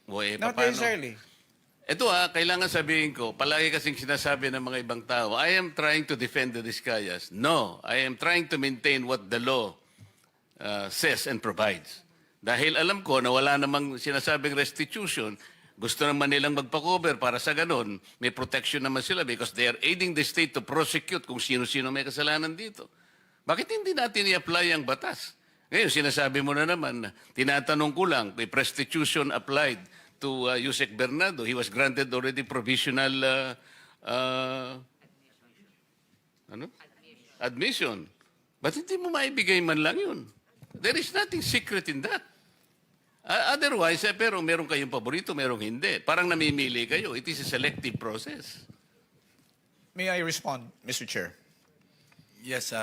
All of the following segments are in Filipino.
O Not paano? necessarily. Ito kailangan sabihin ko, palagi kasing sinasabi ng mga ibang tao, I am trying to defend the Discayas. No, I am trying to maintain what the law says and provides. Dahil alam ko na wala namang sinasabing restitution, gusto naman nilang magpa-cover para sa ganun, may protection naman sila because they are aiding the state to prosecute kung sino-sino may kasalanan dito. Bakit hindi natin i-apply ang batas? Ngayon, sinasabi mo na naman, tinatanong ko lang, may restitution applied to Yusek Bernardo. He was granted already provisional admission. Ba't hindi mo maibigay man lang yun? There is nothing secret in that. Otherwise, pero meron kayong paborito, merong hindi. Parang namimili kayo. It is a selective process. May I respond, Mr. Chair? Yes,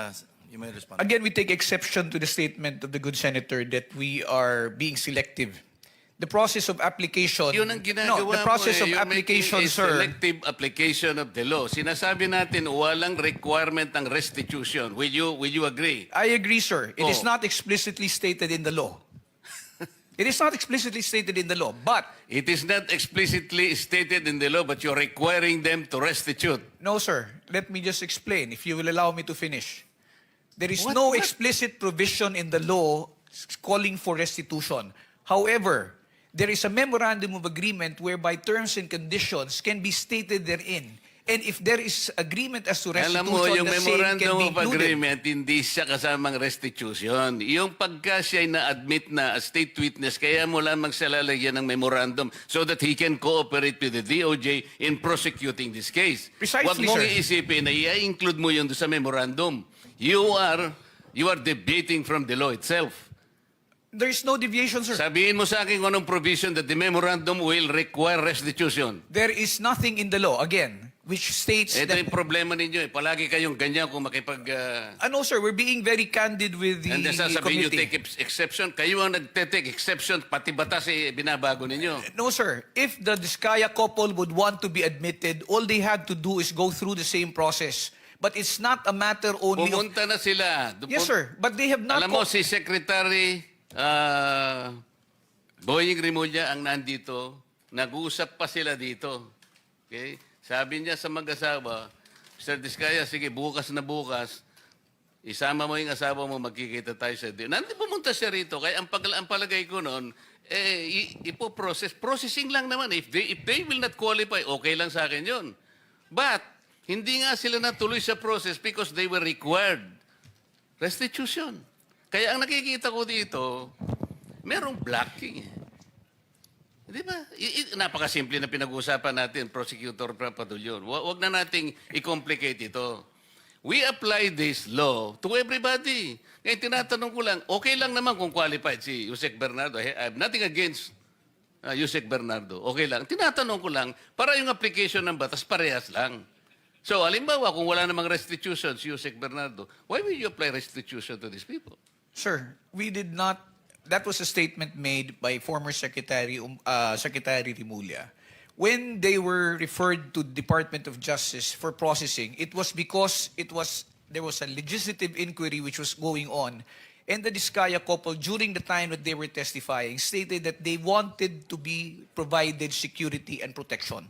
you may respond. Again, we take exception to the statement of the good senator that we are being selective. The process of application... Yun ang ginagawa no, the process mo, of you're application, making a sir... selective application of the law. Sinasabi natin, walang requirement ng restitution. Will you agree? I agree, sir. It is Oh. not explicitly stated in the law. It is not explicitly stated in the law, but... It is not explicitly stated in the law, but you're requiring them to restitute. No, sir. Let me just explain, if you will allow me to finish. There is What- no what? explicit provision in the law calling for restitution. However, there is a memorandum of agreement whereby terms and conditions can be stated therein. And if there is agreement as to restitution, Alam mo, yung the same can memorandum be of included. agreement, hindi siya kasamang restitution. Yung pagka siya ay na-admit na as state witness, kaya mo lamang siya lalagyan ng memorandum so that he can cooperate with the DOJ in prosecuting this case. Precisely, Huwag mong sir. iisipin na i-include mo yun sa memorandum. You are debating from the law itself. There is no deviation, sir. Sabihin mo sa akin kung anong provision that the memorandum will require restitution. There is nothing in the law, again, which states Ito that... yung problema ninyo. Palagi kayong ganyan kung makipag... Ano, sir, we're being very candid with the And then sasabihin nyo, committee. take exception. Kayo ang nagte-take exception, pati batas binabago ninyo. No, sir. If the Diskaya couple would want to be admitted, all they have to do is go through the same process. But it's not a matter only of... Pumunta na sila. Yes, sir. But they have not... Alam mo, si Secretary Boying Rimulya ang nandito. Nag-uusap pa sila dito. Okay? Sabi niya sa mag-asawa, Mr. Diskaya, sige, bukas na bukas, isama mo yung asawa mo, magkikita tayo sa din. Nandito pumunta siya rito. Kaya ang palagay ko noon, processing lang naman. If they will not qualify, okay lang sa akin yun. But, hindi nga sila natuloy sa process because they were required restitution. Kaya ang nakikita ko dito, merong blocking. Di ba? Napakasimple na pinag-uusapan natin, Prosecutor Papadulyon. Huwag na nating i-complicate ito. We apply this law to everybody. Ngayon, tinatanong ko lang, okay lang naman kung qualified si Yusek Bernardo. I have nothing against Yusek Bernardo. Okay lang. Tinatanong ko lang, para yung application ng batas, parehas lang. So, halimbawa, kung wala namang restitution si Yusek Bernardo, why will you apply restitution to these people? Sir, we did not... That was a statement made by former Secretary Rimulya. When they were referred to Department of Justice for processing, it was because there was a legislative inquiry which was going on. And the Diskaya couple, during the time that they were testifying, stated that they wanted to be provided security and protection.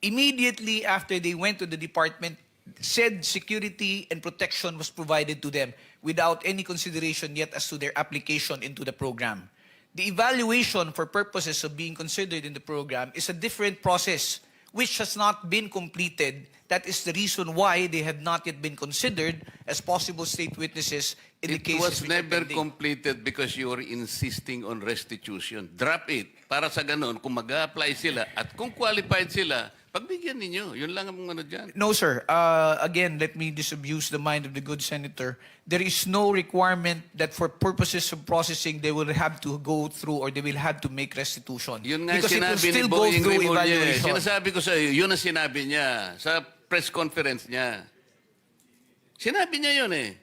Immediately after they went to the department, said security and protection was provided to them without any consideration yet as to their application into the program. The evaluation for purposes of being considered in the program is a different process which has not been completed. That is the reason why they have not yet been considered as possible state witnesses in the It cases was which are never pending. completed because you were insisting on restitution. Drop it. Para sa ganun, kung mag-apply sila at kung qualified sila, pagbigyan ninyo. Yun lang ang ano dyan. No, sir. Again, let me disabuse the mind of the good senator. There is no requirement that for purposes of processing, they will have to go through or they will have to make restitution. Yun nga Because it will sinabi ni still go Boying through Rimulya. evaluation. Sinasabi ko sa iyo, yun ang sinabi niya sa press conference niya. Sinabi niya yun eh.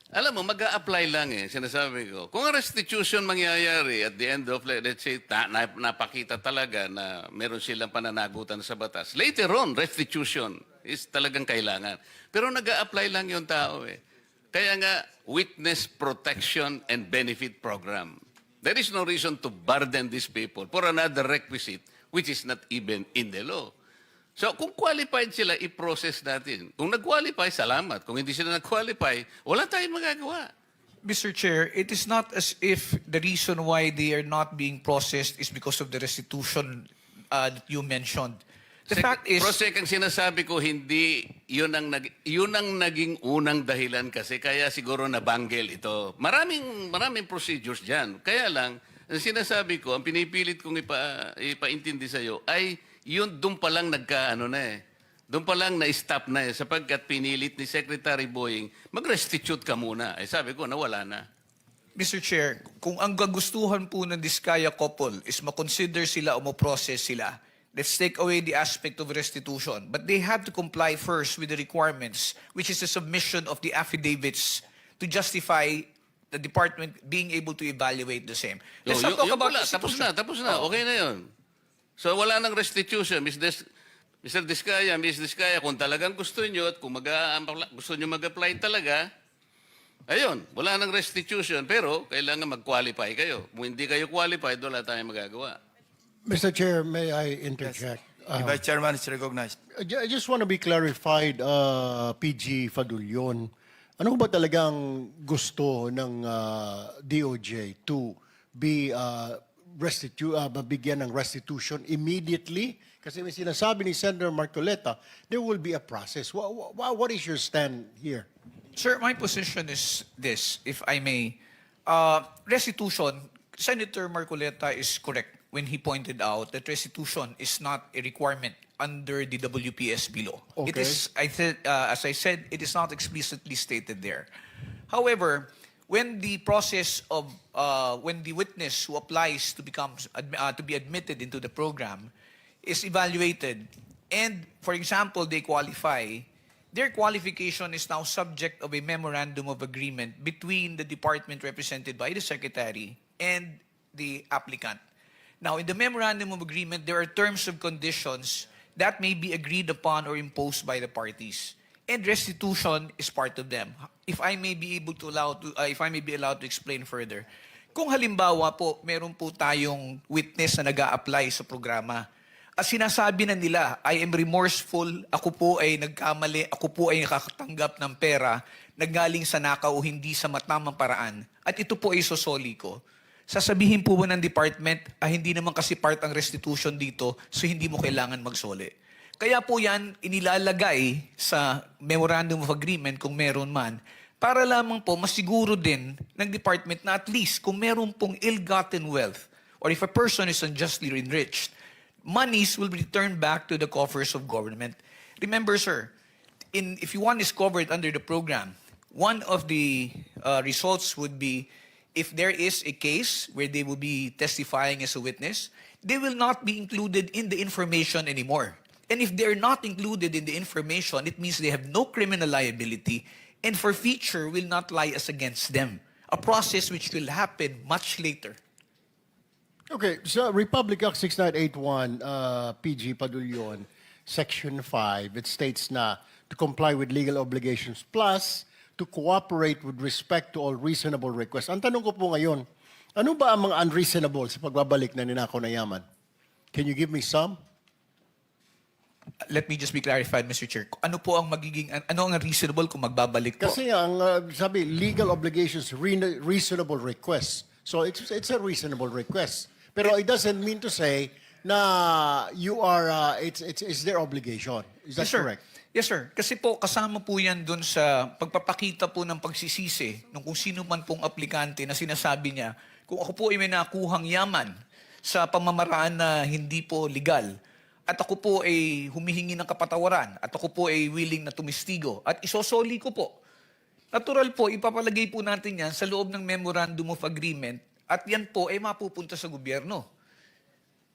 Alam mo, mag-a-apply lang eh, sinasabi ko. Kung ang restitution mangyayari at the end of, let's say, napakita talaga na meron silang pananagutan sa batas, later on, restitution is talagang kailangan. Pero nag-a-apply lang yung tao eh. Kaya nga, Witness Protection and Benefit Program. There is no reason to burden these people for another requisite which is not even in the law. So kung qualified sila, i-process natin. Kung nag-qualify, salamat. Kung hindi sila nag-qualify, wala tayong magagawa. Mr. Chair, it is not as if the reason why they are not being processed is because of the restitution that you mentioned. The fact is... Prosek, ang sinasabi ko, hindi, yun ang naging unang dahilan kasi, kaya siguro nabanggel ito. Maraming procedures dyan. Kaya lang, ang sinasabi ko, ang pinipilit kong ipaintindi sa'yo, ay yun doon pa lang doon pa lang na-stop na sapagkat pinilit ni Secretary Boying, mag-restitute ka muna. Sabi ko, nawala na. Mr. Chair, kung ang gagustuhan po ng Diskaya couple is makonsider sila o ma-process sila, let's take away the aspect of restitution. But they have to comply first with the requirements, which is the submission of the affidavits to justify the department being able to evaluate the same. Let's not talk about restitution. Tapos na. Okay na yun. So wala nang restitution. Mr. Diskaya, Ms. Diskaya, kung talagang gusto nyo at kung gusto nyo mag-apply talaga, ayun, wala nang restitution. Pero kailangan mag-qualify kayo. Kung hindi kayo qualified, wala tayong magagawa. Mr. Chair, may I interject? The Vice Chairman is recognized. I just want to be clarified, PG Fadulyon. Ano ba talagang gusto ng DOJ to be bigyan ng restitution immediately? Kasi may sinasabi ni Senator Marcoleta, there will be a process. What is your stand here? Sir, my position is this, if I may. Restitution, Senator Marcoleta is correct when he pointed out that restitution is not a requirement under the WPSB law. It Okay. is, as I said, it is not explicitly stated there. However, when the process of when the witness who applies to to be admitted into the program is evaluated, and for example they qualify, their qualification is now subject of a memorandum of agreement between the department represented by the secretary and the applicant. Now, in the memorandum of agreement, there are terms and conditions that may be agreed upon or imposed by the parties, and restitution is part of them. If I may be allowed to explain further, kung halimbawa po meron po tayong witness na nag-a-apply sa programa, at sinasabi na nila, I am remorseful, ako po ay nagkamali, ako po ay nakakatanggap ng pera, naggaling sa nakaw o hindi sa matamang paraan, at ito po ay sosoli ko. Sasabihin po ba ng department, hindi naman kasi part ang restitution dito, so hindi mo kailangan magsoli. Kaya po yan inilalagay sa memorandum of agreement kung meron man, para lamang po masiguro din ng department na at least kung meron pong ill-gotten wealth, or if a person is unjustly enriched, monies will be returned back to the coffers of government. Remember, sir, if one is covered under the program, one of the results would be if there is a case where they will be testifying as a witness, they will not be included in the information anymore. And if they're not included in the information, it means they have no criminal liability and forfeiture will not lie as against them. A process which will happen much later. Okay, so Republic Act 6981, PG Padulyon, Section 5, it states na to comply with legal obligations plus to cooperate with respect to all reasonable requests. Ang tanong ko po ngayon, ano ba ang mga unreasonable sa pagbabalik na ninakaw na yaman? Can you give me some? Let me just be clarified, Mr. Chair. Ano po ang ano ang reasonable kung magbabalik po? Kasi ang sabi, legal obligations, reasonable requests. So it's a reasonable request. Pero it doesn't mean to say na you are, it's their obligation. Is that Yes, sir. correct? Yes, sir. Kasi po, kasama po yan dun sa pagpapakita po ng pagsisisi ng kung sino man pong aplikante na sinasabi niya, kung ako po ay may nakuhang yaman sa pamamaraan na hindi po legal, at ako po ay humihingi ng kapatawaran, at ako po ay willing na tumistigo, at isosoli ko po. Natural po, ipapalagay po natin yan sa loob ng Memorandum of Agreement, at yan po ay mapupunta sa gobyerno.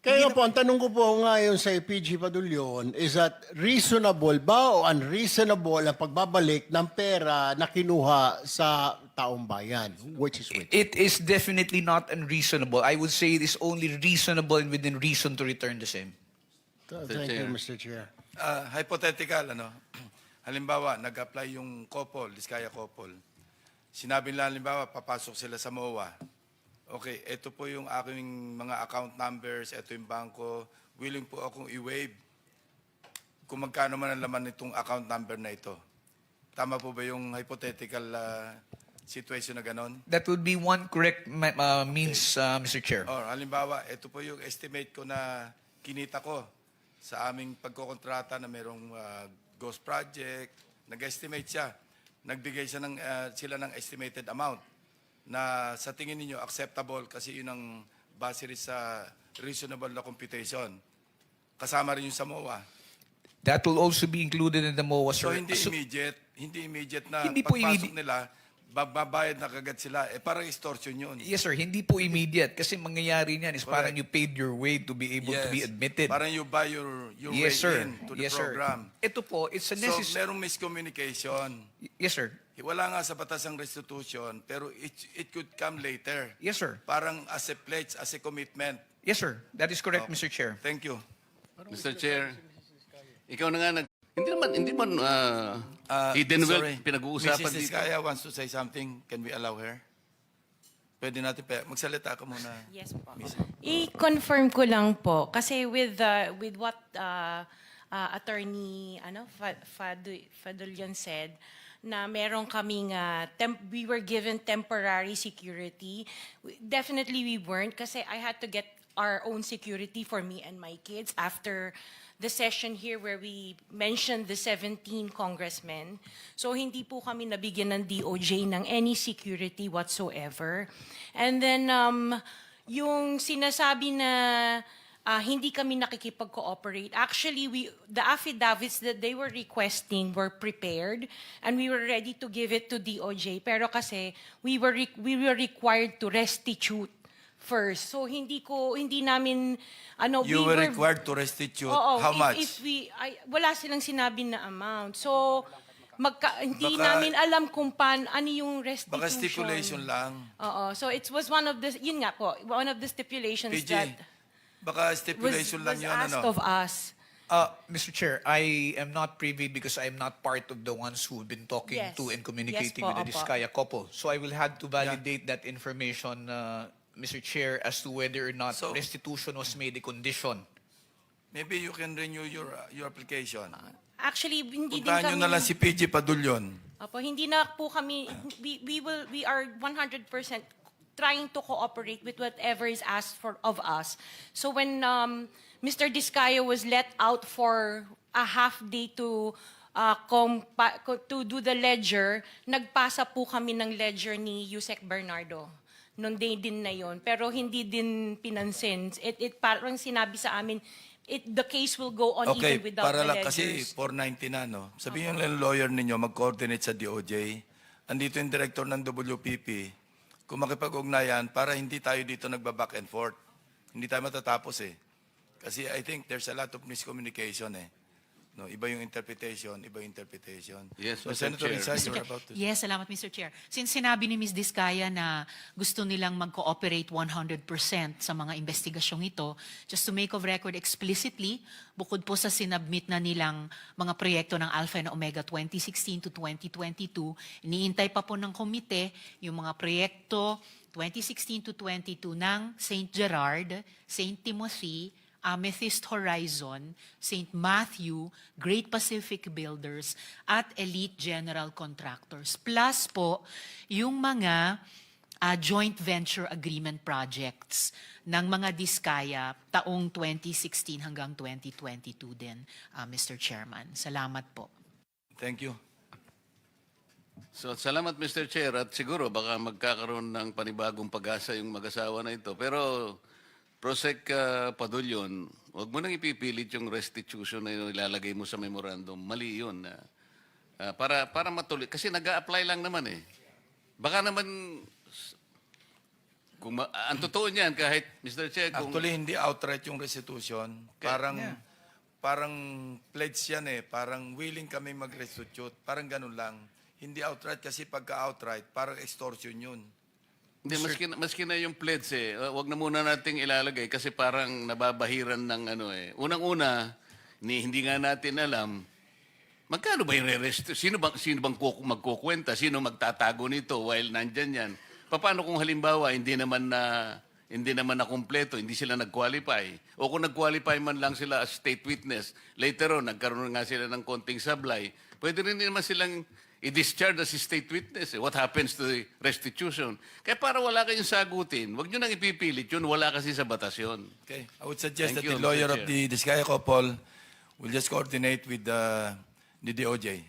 Kaya po, ang tanong ko po ngayon sa PG Padulyon is that reasonable ba o unreasonable ang pagbabalik ng pera na kinuha sa taong bayan? Which is which? It is definitely not unreasonable. I would say it is only reasonable and within reason to return the same. Thank you, Mr. Chair. Hypothetical, halimbawa, nag-apply yung couple, Diskaya couple. Sinabi nila, halimbawa, papasok sila sa MOA. Okay, ito po yung aking mga account numbers, ito yung bangko. Willing po akong i-waive kung magkano man ang laman nitong account number na ito. Tama po ba yung hypothetical situation na ganon? That would be one correct means, Mr. Chair. Or halimbawa, ito po yung estimate ko na kinita ko sa aming pagkokontrata na merong ghost project. Nag-estimate siya. Nagbigay siya sila ng estimated amount na sa tingin ninyo acceptable kasi yun ang base rin sa reasonable na computation. Kasama rin yung sa MOA. That will also be included in the MOA, So sir. hindi immediate na Hindi po pagpasok nila, babayad na kagad sila. Parang extortion yun. Yes, sir. Hindi po immediate. Kasi mangyayari niyan is parang you paid your way to be able to be admitted. Parang you buy your Yes, way sir. in to the Yes, program. sir. Ito po, it's a So necessary... merong miscommunication. Yes, sir. Wala nga sa batas ang restitution, pero it could come later. Yes, sir. Parang as a pledge, as a commitment. Yes, sir. That is correct, Mr. Chair. Thank you. Mr. Chair, ikaw na nga hindi man hidden wealth Sorry. pinag-uusapan Mrs. dito. Diskaya wants to say something. Can we allow her? Pwede natin magsalita ka muna. Yes po. Miss. I-confirm ko lang po kasi with what attorney Fadulyan said na meron kaming we were given temporary security. Definitely we weren't kasi I had to get our own security for me and my kids after the session here where we mentioned the 17 congressmen. So hindi po kami nabigyan ng DOJ ng any security whatsoever. And then yung sinasabi na hindi kami nakikipag-cooperate. Actually, the affidavits that they were requesting were prepared and we were ready to give it to DOJ. Pero kasi we were required to restitute first. So hindi namin You were required to restitute. Oo, How much? Wala silang sinabi na amount. So hindi Baka- namin alam kung ano yung restitution. Baka stipulation lang. Oo. So it was one of the one of the stipulations PG, that baka was stipulation lang yun. asked of us. Mr. Chair, I am not privy because I am not part of the ones who have been talking Yes. to and communicating Yes po, with the opo. Diskaya couple. So I will have to validate that information, Mr. Chair, as to whether or not So- restitution was made a condition. Maybe you can renew your application. Actually, hindi din Puntahan kami... nyo na lang si PG Padulyon. Opo, hindi na po kami, we are 100% trying to cooperate with whatever is asked of us. So when Mr. Diskaya was let out for a half day to do the ledger, nagpasa po kami ng ledger ni Yusek Bernardo nung day din na yon. Pero hindi din pinansin. It parang sinabi sa amin, the case will go on Okay, even without para the lang kasi ledgers. 490 na, no? Sabihin lang lawyer ninyo, mag-coordinate sa DOJ. Andito yung director ng WPP. Kung makipag-ugnayan, para hindi tayo dito nagba-back and forth. Hindi tayo matatapos eh. Kasi I think there's a lot of miscommunication eh. No, iba yung interpretation, iba yung interpretation. Yes, So, Mr. Senator Chair. Risa, you're about to... Yes, salamat Mr. Chair. Since sinabi ni Ms. Diskaya na gusto nilang mag-cooperate 100% sa mga investigasyong ito, just to make of record explicitly, bukod po sa sinabmit na nilang mga proyekto ng Alpha and Omega 2016 to 2022, iniintay pa po ng komite yung mga proyekto 2016 to 22 ng St. Gerard, St. Timothy, Amethyst Horizon, St. Matthew, Great Pacific Builders, at Elite General Contractors. Plus po, yung mga joint venture agreement projects ng mga Diskaya taong 2016 hanggang 2022 din, Mr. Chairman. Salamat po. Thank you. So, salamat Mr. Chair at siguro baka magkakaroon ng panibagong pag-asa yung mag-asawa na ito. Pero Prosec Padulyon, huwag mo nang ipipilit yung restitution na yung ilalagay mo sa memorandum. Mali yun. Para matuloy. Kasi nag-a-apply lang naman eh. Baka naman, ang totoo niyan kahit, Mr. Chair, kung... Actually, hindi outright yung restitution. Parang pledge yan eh. Parang willing kami mag-restitute. Parang ganun lang. Hindi outright kasi pagka-outright, parang extortion yun. Hindi, maski na yung pledge eh. Wag na muna nating ilalagay kasi parang nababahiran ng ano eh. Unang-una, hindi nga natin alam, magkano ba yung re-restitute? Sino bang magkukwenta? Sino magtatago nito while nandyan yan? Paano kung halimbawa hindi naman na kumpleto, hindi sila nag-qualify, o kung nag-qualify man lang sila as state witness, later on nagkaroon nga sila ng konting sablay, pwede rin naman silang i-discharge as state witness. What happens to the restitution? Kaya para wala kayong sagutin, wag nyo nang ipipilit yun, wala kasi sa batas yun. Okay. I would suggest Thank that you, the lawyer Mr. of Chair. the Diskaya couple will just coordinate with the DOJ.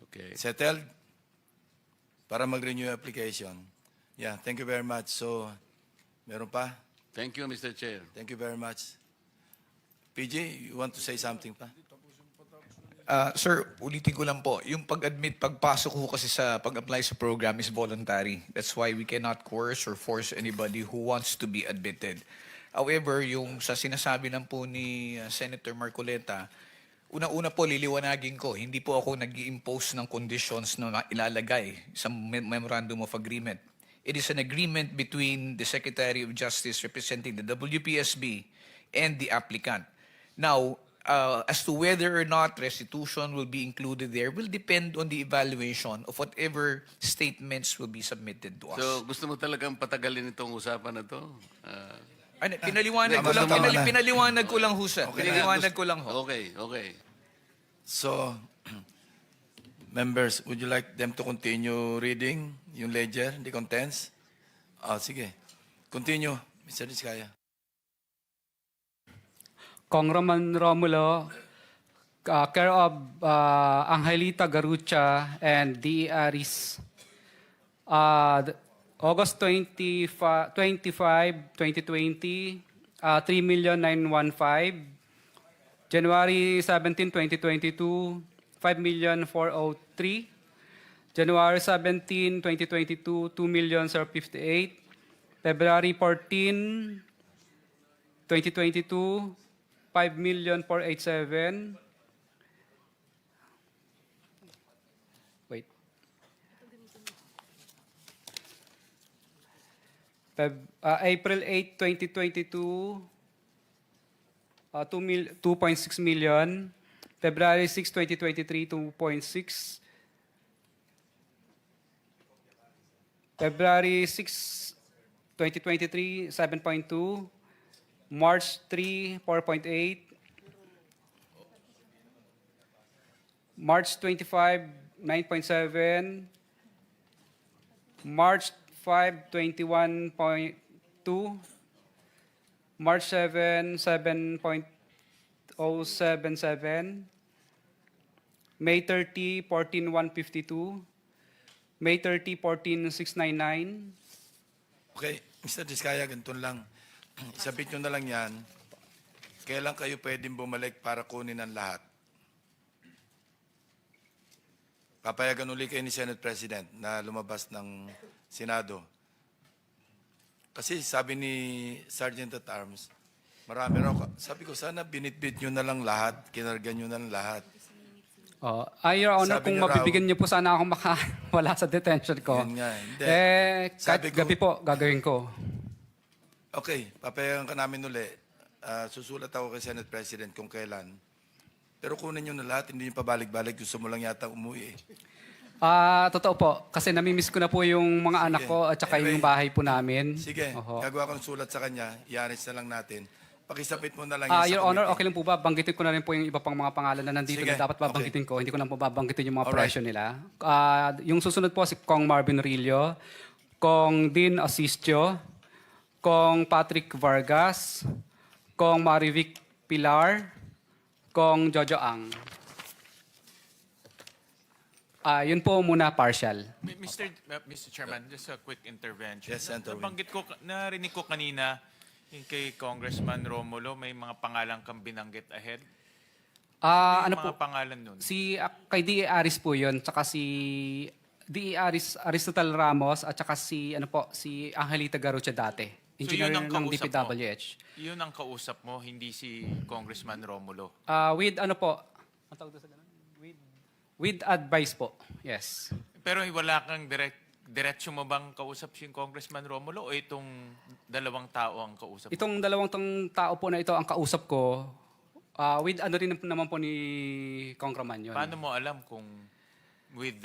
Okay. Settled? Para mag-renew yung application. Yeah, thank you very much. So, meron pa? Thank you, Mr. Chair. Thank you very much. PG, you want to say something pa? Sir, ulitin ko lang po, yung pag-admit, pagpasok ko kasi sa pag-apply sa program is voluntary. That's why we cannot coerce or force anybody who wants to be admitted. However, yung sa sinasabi lang po ni Senator Marcoleta, una-una po liliwanagin ko, hindi po ako nag-i-impose ng conditions na ilalagay sa Memorandum of Agreement. It is an agreement between the Secretary of Justice representing the WPSB and the applicant. Now, as to whether or not restitution will be included there will depend on the evaluation of whatever statements will be submitted to us. So, gusto mo talagang patagalin itong usapan na to? Pinaliwanag ko lang, Tama na. pinaliwanag ko lang ho, sir. Pinaliwanag ko lang ho. Okay, okay. So, members, would you like them to continue reading yung ledger, the contents? Sige. Continue, Mr. Diskaya. Congressman Romulo, care of Angelita Garucha and D. Aris. August 25, 2020, 3,915,000. January 17, 2022, 5,403,000. January 17, 2022, 2,058,000. February 14, 2022, 5,487,000. Wait. April 8, 2022, 2.6 million. February 6, 2023, 2.6. February 6, 2023, 7.2. March 3, 4.8. March 25, 9.7. March 5, 21.2. March 7, 7.077. May 30, 14,152. May 30, 14,699. Okay, Mr. Diskaya, ganito lang. Isabit nyo na lang yan. Kailan kayo pwedeng bumalik para kunin ang lahat? Papayagan uli kayo ni Senate President na lumabas ng Senado. Kasi sabi ni Sergeant at Arms, marami raw. Sabi ko, sana binitbit nyo na lang lahat, kinarga nyo na lang lahat. Your Honor, Sabi kung niya raw- mabibigyan niyo po sana ako wala sa detention ko. Yun nga, hindi. Kahit Sabi ko- gabi po, gagawin ko. Okay, papayagan ka namin uli. Susulat ako kay Senate President kung kailan. Pero kunin nyo na lahat, hindi nyo pabalik-balik. Gusto mo lang yata umuwi. Totoo po, kasi namimiss ko na po yung mga anak Sige. ko at saka Anyway, yung bahay po namin. Sige, Oho. gagawa ko ng sulat sa kanya. I-arrange na lang natin. Pakisapit mo na lang Your Honor, committee. okay lang po ba? Banggitin ko na rin po yung iba pang mga pangalan na nandito Sige, na dapat babanggitin ko. Hindi ko lang po babanggitin yung mga Alright. presyo nila. Yung susunod po si Kong Marvin Rillo, Kong Dean Asistio, Kong Patrick Vargas, Kong Marivic Pilar, Kong Jojo Ang. Yun po muna partial. Mr. Chairman, just a quick intervention. Yes, Senator Win. Narinig ko kanina yung kay Congressman Romulo, may mga pangalan kang binanggit ahead. Ano Yung po? mga pangalan nun? Kay D.E. Aris po yun, tsaka si D.E. Aristotle Ramos, at tsaka si Angelita Garucha dati. Engineer yun ang ng kausap DPWH. Yun ang kausap mo, hindi si Congressman Romulo. With ano po? Ang tawag doon sa ganun? With advice po. Yes. Pero wala kang diretso mo bang kausap si Congressman Romulo o itong dalawang tao ang kausap mo? Itong dalawang tao po na ito ang kausap ko, with ano rin naman po ni Congressman yun. Paano mo alam kung with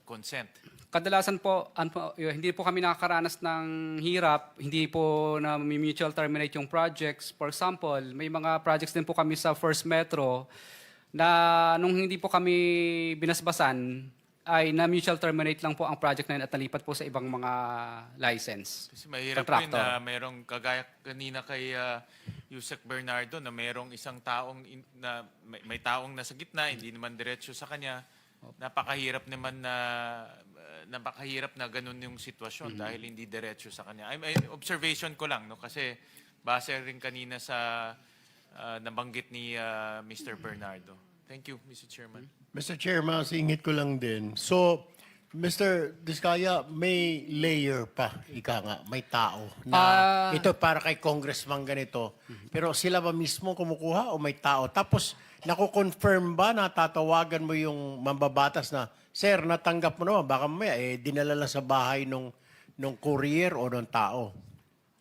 consent? Kadalasan po, hindi po kami nakakaranas ng hirap, hindi po na mutual terminate yung projects. For example, may mga projects din po kami sa First Metro na nung hindi po kami binasbasan, ay na mutual terminate lang po ang project na yun at nalipat po sa ibang mga license. Kasi mahirap po yun na merong kagaya kanina kay Yusek Bernardo na merong isang taong na may taong nasa gitna, hindi naman diretso sa kanya. Napakahirap naman na ganun yung sitwasyon dahil hindi diretso sa kanya. Observation ko lang, no, kasi base rin kanina sa nabanggit ni Mr. Bernardo. Thank you, Mr. Chairman. Mr. Chair, masingit ko lang din. So, Mr. Diskaya, may layer pa, ika nga, may tao na ito para kay congressman ganito. Pero sila ba mismo kumukuha o may tao? Tapos, naku-confirm ba na tatawagan mo yung mambabatas na, Sir, natanggap mo naman, baka mamaya, dinala lang sa bahay nung courier o nung tao?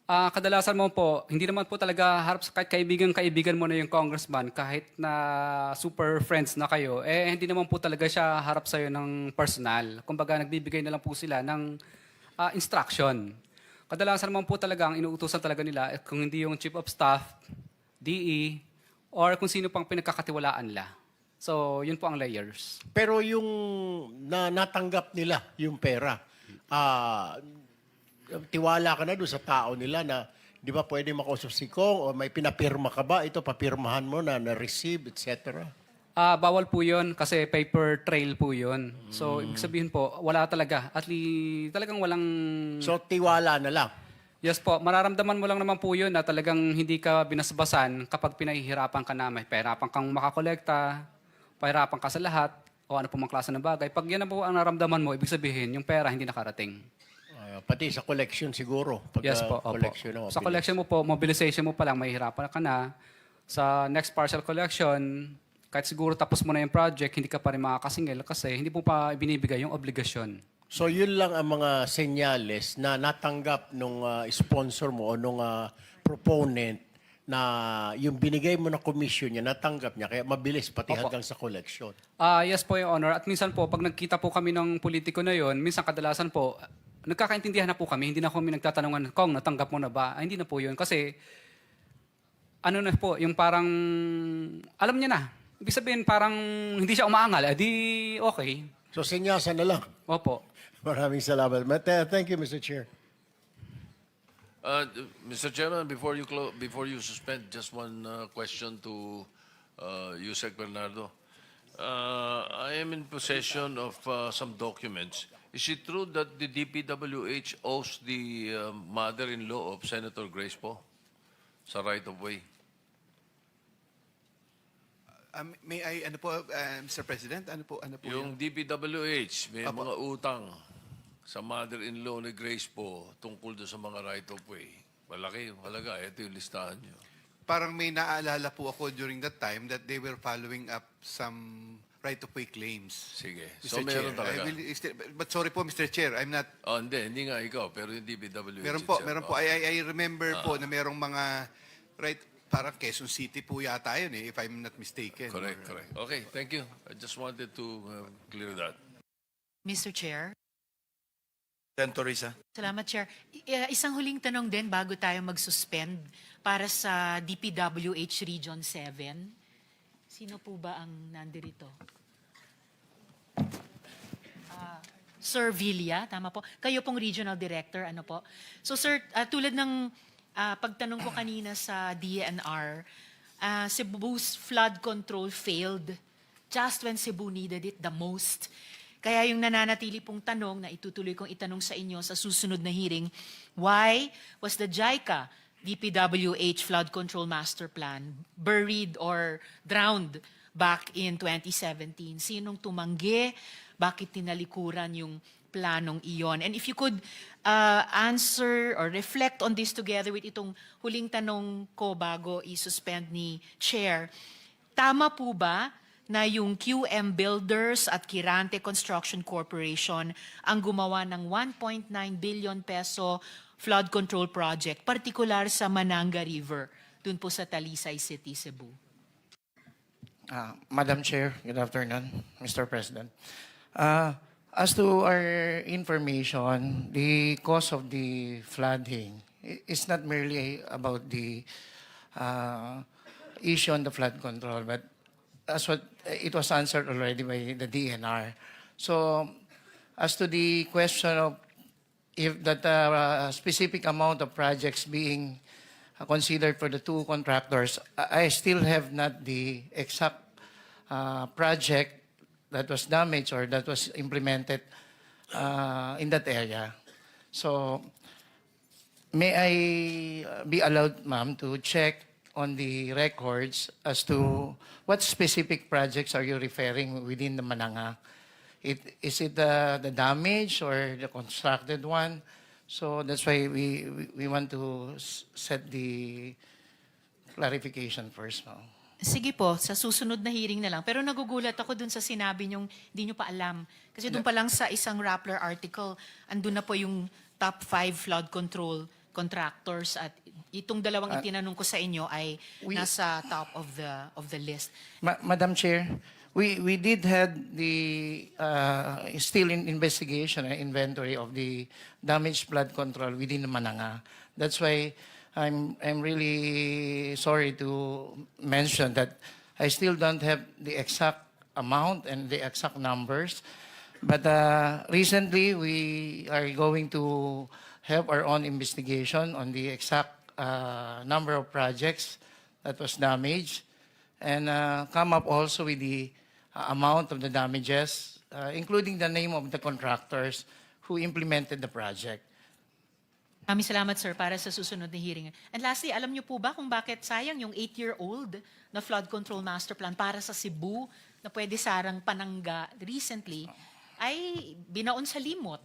Kadalasan mo po, hindi naman po talaga harap sa kahit kaibigan mo na yung congressman, kahit na super friends na kayo, hindi naman po talaga siya harap sa'yo ng personal. Kumbaga, nagbibigay na lang po sila ng instruction. Kadalasan naman po talaga, ang inuutusan talaga nila, kung hindi yung chief of staff, DE, or kung sino pang pinagkakatiwalaan nila. So, yun po ang layers. Pero yung natanggap nila yung pera, tiwala ka na doon sa tao nila na di ba pwede makausap si Kong o may pinapirma ka ba? Ito, papirmahan mo na-receive, etc. Bawal po yun kasi paper trail po yun. So, ibig sabihin po, wala talaga. At talagang walang... So, tiwala na lang. Yes po, mararamdaman mo lang naman po yun na talagang hindi ka binasbasan kapag pinahihirapan ka na. May pahirapan kang makakolekta, pahirapan ka sa lahat, o ano po mga klase ng bagay. Pag yan na po ang naramdaman mo, ibig sabihin, yung pera hindi nakarating. Pati sa collection siguro. Pag, Yes po, opo. collection, Sa collection mo po, mobilization mo pa lang, mahihirapan ka na. Sa next partial collection, kahit siguro tapos mo na yung project, hindi ka pa rin makakasingil kasi hindi mo pa binibigay yung obligasyon. So yun lang ang mga senyales na natanggap nung sponsor mo o nung proponent na yung binigay mo na commission niya, natanggap niya, kaya mabilis pati Opo. hanggang sa collection. Yes po, Your Honor. At minsan po, pag nagkita po kami ng politiko na yon, minsan kadalasan po, nagkakaintindihan na po kami, hindi na kami nagtatanungan, Kong, natanggap mo na ba? Hindi na po yun. Kasi, ano na po, yung parang, alam niya na. Ibig sabihin, parang hindi siya umaangal. Di okay. So senyasan na lang. Opo. Maraming salamat. Thank you, Mr. Chair. Mr. Chairman, before you suspend, just one question to Yusek Bernardo. I am in possession of some documents. Is it true that the DPWH owes the mother-in-law of Senator Grace Poe sa right-of-way? May I, Mr. President, ano po Yung DPWH, may mga utang sa mother-in-law ni Grace Poe tungkol doon sa mga right-of-way. Malaki yung halaga. Ito yung listahan nyo. Parang may naaalala po ako during that time that they were following up some right-of-way claims. Sige. Mr. So meron Chair, talaga. but sorry po, Mr. Chair, I'm not... Oh, hindi nga ikaw, pero yung DPWH. Meron po, itself. meron po. I remember po na merong mga parang Quezon City po yata yun if I'm not mistaken. Correct. Okay, thank you. I just wanted to clear that. Mr. Chair. Senator Risa. Salamat, Chair. Isang huling tanong din bago tayo mag-suspend para sa DPWH Region 7. Sino po ba ang nandirito? Sir Villa, tama po. Kayo pong Regional Director, ano po? So, Sir, tulad ng pagtanong ko kanina sa DNR, Cebu's flood control failed just when Cebu needed it the most. Kaya yung nananatili pong tanong na itutuloy kong itanong sa inyo sa susunod na hearing, why was the JICA DPWH Flood Control Master Plan buried or drowned back in 2017? Sinong tumanggi? Bakit tinalikuran yung planong iyon? And if you could answer or reflect on this together with itong huling tanong ko bago i-suspend ni Chair, tama po ba na yung QM Builders at Kirante Construction Corporation ang gumawa ng 1.9 billion peso flood control project, partikular sa Mananga River, dun po sa Talisay City, Cebu? Madam Chair, good afternoon, Mr. President. As to our information, the cause of the flooding is not merely about the issue on the flood control, but as what it was answered already by the DNR. So, as to the question of if that specific amount of projects being considered for the two contractors, I still have not the exact project that was damaged or that was implemented in that area. So, may I be allowed, ma'am, to check on the records as to what specific projects are you referring within the Mananga? Is it the damage or the constructed one? So that's why we want to set the clarification first, ma'am. Sige po, sa susunod na hearing na lang. Pero nagugulat ako dun sa sinabi niyong hindi niyo pa alam. Kasi dun pa lang sa isang Rappler article, andun na po yung top 5 flood control contractors at itong dalawang itinanong ko sa inyo ay nasa top of the list. Madam Chair, we did have the still in investigation and inventory of the damaged flood control within the Mananga. That's why I'm really sorry to mention that I still don't have the exact amount and the exact numbers. But recently, we are going to have our own investigation on the exact number of projects that was damaged and come up also with the amount of the damages, including the name of the contractors who implemented the project. Maraming salamat, sir, para sa susunod na hearing. And lastly, alam niyo po ba kung bakit sayang yung 8-year-old na flood control master plan para sa Cebu na pwede sarang panangga recently ay binaon sa limot?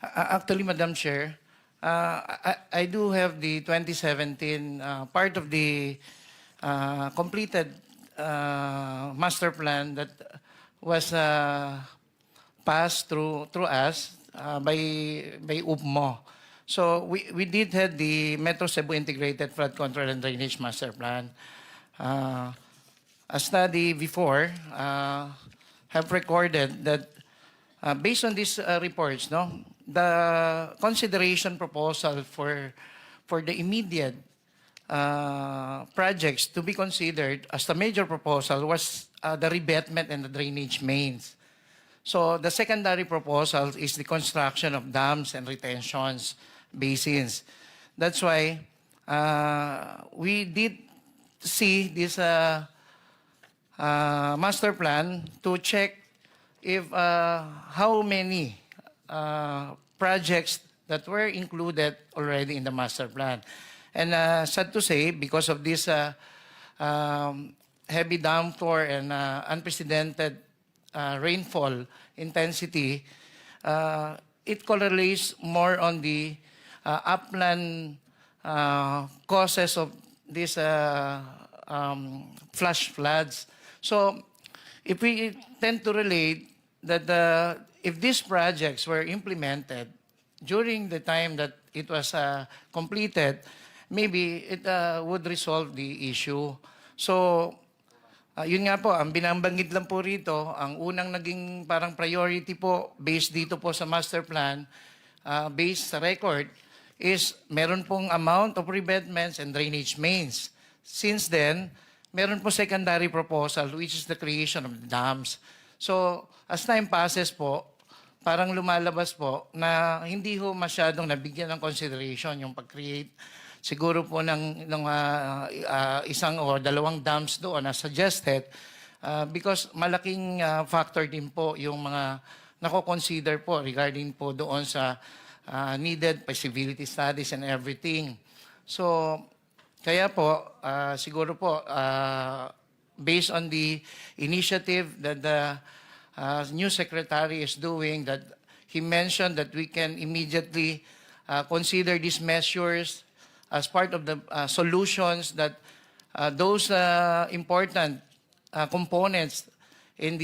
Actually, Madam Chair, I do have the 2017 part of the completed master plan that was passed through us by UPMO. So we did have the Metro Cebu Integrated Flood Control and Drainage Master Plan. A study before have recorded that based on these reports, the consideration proposal for the immediate projects to be considered as the major proposal was the revetment and the drainage mains. So the secondary proposal is the construction of dams and retentions basins. That's why we did see this master plan to check if how many projects that were included already in the master plan. And sad to say, because of this heavy downpour and unprecedented rainfall intensity, it correlates more on the upland causes of these flash floods. So if we tend to relate that if these projects were implemented during the time that it was completed, maybe it would resolve the issue. So, yun nga po, ang binabanggit lang po rito, ang unang naging parang priority po, based dito po sa master plan, based sa record, is meron pong amount of revetments and drainage mains. Since then, meron po secondary proposal, which is the creation of the dams. So, as time passes po, parang lumalabas po na hindi ho masyadong nabigyan ng consideration yung pag-create siguro po ng isang o dalawang dams doon na suggested because malaking factor din po yung mga nako-consider po regarding po doon sa needed feasibility studies and everything. So, kaya po, siguro po, based on the initiative that the new secretary is doing, that he mentioned that we can immediately consider these measures as part of the solutions that those important components in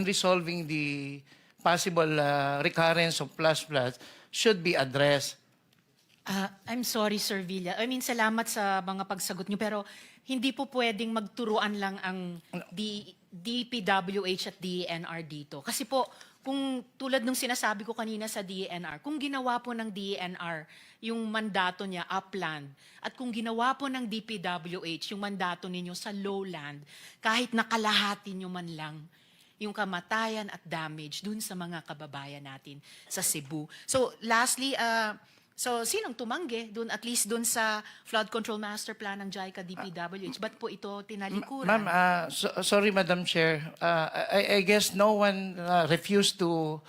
resolving the possible recurrence of flash floods should be addressed. I'm sorry, Sir Villa. I mean, salamat sa mga pagsagot niyo, pero hindi po pwedeng magturuan lang ang DPWH at DENR dito. Kasi po, kung tulad nung sinasabi ko kanina sa DENR, kung ginawa po ng DENR yung mandato niya upland, at kung ginawa po ng DPWH yung mandato ninyo sa lowland, kahit nakalahati nyo man lang yung kamatayan at damage dun sa mga kababayan natin sa Cebu. So lastly, so sinong tumanggi dun, at least dun sa flood control master plan ng JICA DPWH? Ba't po ito tinalikuran? Ma'am, sorry, Madam Chair. I guess no one refused to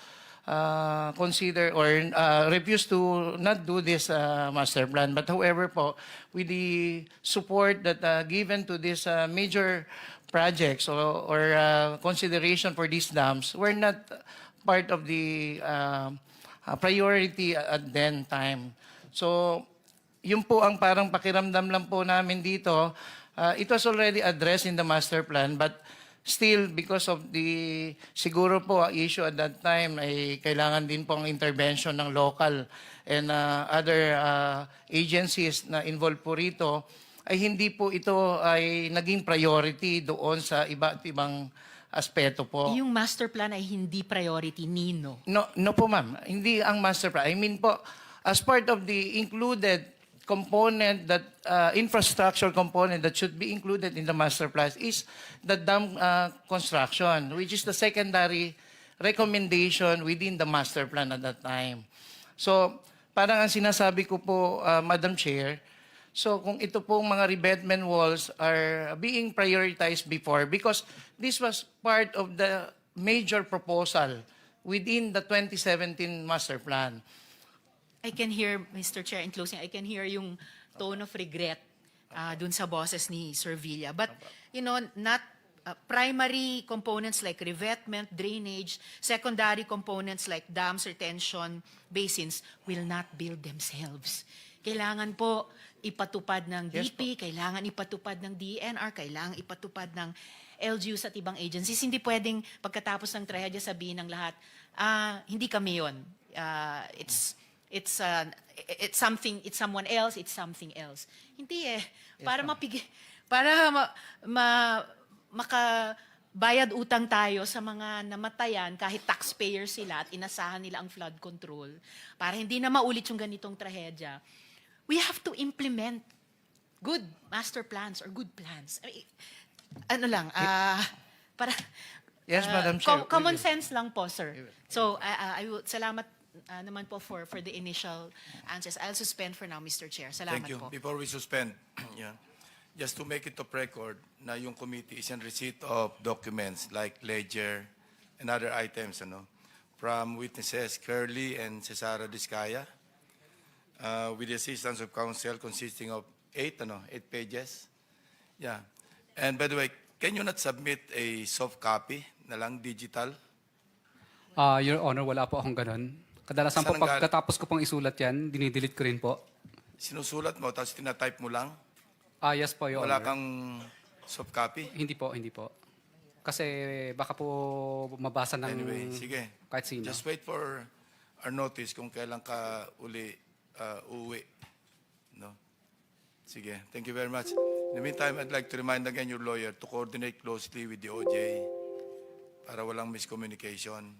consider or refused to not do this master plan. But however po, with the support that given to this major projects or consideration for these dams, we're not part of the priority at then time. So, yun po ang parang pakiramdam lang po namin dito. It was already addressed in the master plan, but still, because of the, siguro po, issue at that time ay kailangan din po ang intervention ng local and other agencies na involved po rito, ay hindi po ito ay naging priority doon sa iba't ibang aspeto po. Yung master plan ay hindi priority, Nino. No po ma'am, hindi ang master plan. I mean po, as part of the included component that infrastructure component that should be included in the master plan is the dam construction, which is the secondary recommendation within the master plan at that time. So, parang ang sinasabi ko po, Madam Chair, so kung ito pong mga revetment walls are being prioritized before, because this was part of the major proposal within the 2017 master plan. I can hear, Mr. Chair, in closing, I can hear yung tone of regret dun sa boses ni Sir Villa. But, you know, not primary components like revetment, drainage, secondary components like dams, retention basins will not build themselves. Kailangan po ipatupad ng DP, kailangan ipatupad ng DENR, kailangan ipatupad ng LGUs at ibang agencies. Hindi pwedeng pagkatapos ng trahedya sabihin ng lahat, hindi kami yun. It's something, it's someone else, it's something else. Hindi eh. Para makabayad utang tayo sa mga namatayan kahit taxpayer sila at inasahan nila ang flood control, para hindi na maulit yung ganitong trahedya, we have to implement good master plans or good plans. I mean, ano lang, para Yes, Madam Chair. Common sense lang po, sir. So, I will, salamat naman po for the initial answers. I'll suspend for now, Mr. Chair. Salamat Thank you. po. Before we suspend, yeah, just to make it of record na yung committee is in receipt of documents like ledger and other items from witnesses Curly and Cesara Discaya with the assistance of counsel consisting of 8 pages. Yeah. And by the way, can you not submit a soft copy na lang, digital? Your Honor, wala po akong ganun. Kadalasan po Saan ang pagkatapos ko pong isulat yan, dinidelete ko rin po. Sinusulat mo, tapos tinatype mo lang? Yes po, Your Wala Honor. kang soft copy? Hindi po. Kasi baka po mabasa ng Anyway, sige. kahit sino. Just wait for our notice kung kailan ka uli uuwi. No? Sige. Thank you very much. In the meantime, I'd like to remind again your lawyer to coordinate closely with the OJ para walang miscommunication.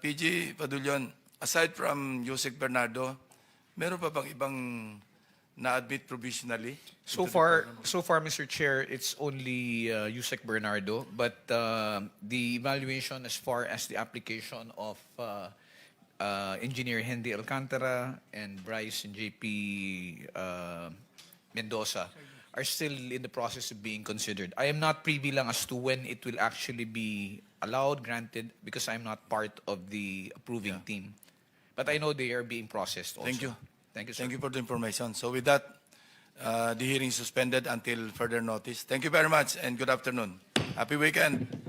PG Padulion, aside from Yusek Bernardo, meron pa bang ibang na-admit provisionally? So far, Mr. Chair, it's only Yusek Bernardo, but the evaluation as far as the application of Engineer Henry Alcantara and Bryce and JP Mendoza are still in the process of being considered. I am not privy lang as to when it will actually be allowed, granted, because I'm not part of the approving team. But I know they are being processed also. Thank you. Thank you, sir. Thank you for the information. So with that, the hearing is suspended until further notice. Thank you very much and good afternoon. Happy weekend.